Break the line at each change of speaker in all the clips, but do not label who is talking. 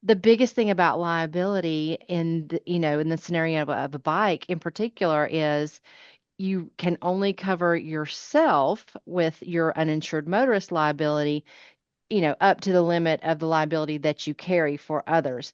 the biggest thing about liability in in the scenario of a bike in particular is you can only cover yourself with your uninsured motorist liability, up to the limit of the liability that you carry for others.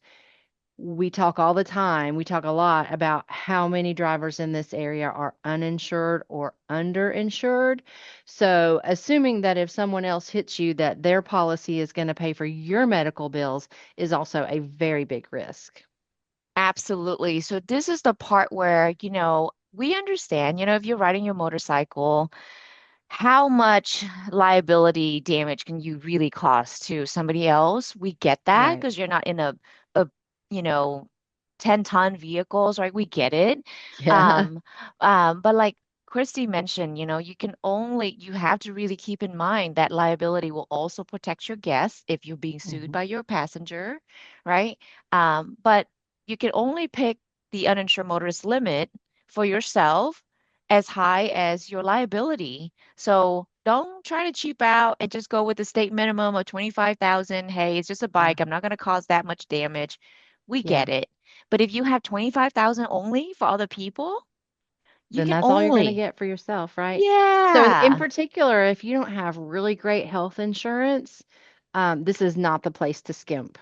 We talk all the time, we talk a lot about how many drivers in this area are uninsured or underinsured. So, assuming that if someone else hits you, that their policy is going to pay for your medical bills is also a very big risk.
Absolutely. So this is the part where, we understand, if you're riding your motorcycle, how much liability damage can you really cause to somebody else? We get that
Right.
because you're not in a, you know, 10-ton vehicles, right? We get it.
Yeah.
Um, but like Christy mentioned, you have to really keep in mind that liability will also protect your guests if you're being sued
Hmm.
by your passenger, right? But you can only pick the uninsured motorist limit for yourself as high as your liability. So don't try to cheap out and just go with the state minimum of 25,000. Hey, it's just a
Yeah.
bike. I'm not going to cause that much damage. We
Yeah.
get it. But if you have 25,000 only for other people, you
Then
can
that's all you're going to
only.
get for yourself, right? So, in
Yeah,
particular, if you don't have really great health insurance, this is not the place to skimp.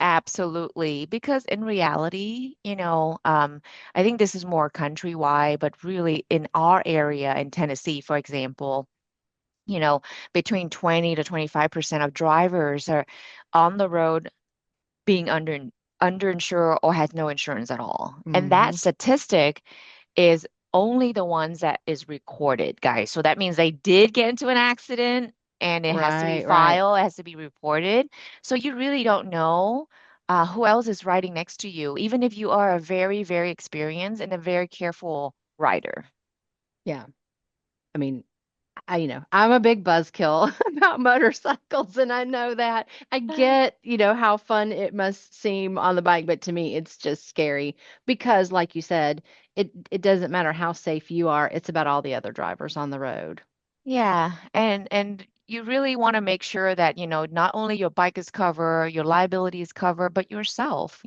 absolutely. Because in reality, I think this is more countrywide, but really in our area in Tennessee, for example, you know, between 20 to 25% of drivers are on the road being underinsured or has no insurance at all. And that
Hmm.
statistic is only the ones that is recorded, guys. So that means they did get into an accident and it has to be
Right, right.
filed, it has to be reported. So you really don't know who else is riding next to you, even if you are a very, very experienced and a very careful rider.
Yeah. I mean, I'm a big buzzkill about motorcycles, and I know that. I get, how fun it must seem on the bike, but to me, it's just scary because, like you said, it doesn't matter how safe you are, it's about all the other drivers on the road.
Yeah, and you really want to make sure that, not only your bike is covered, your liability is covered, but yourself.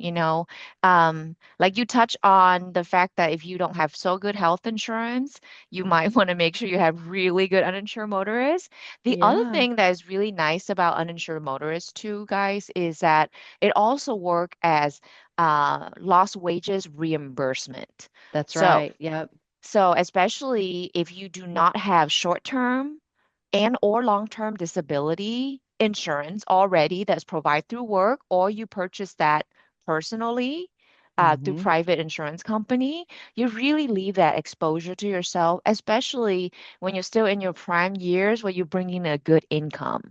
Like you touch on the fact that if you don't have so good health insurance, you might want to make sure you have really good uninsured motorists. The other
Yeah,
thing that is really nice about uninsured motorists too, guys, is that it also work as lost wages reimbursement.
that's
So
right. Yep.
so especially if you do not have short-term and or long-term disability insurance already that's provided through work, or you purchase that personally through
Hmm.
private insurance company, you really leave that exposure to yourself, especially when you're still in your prime years where you're bringing a good income.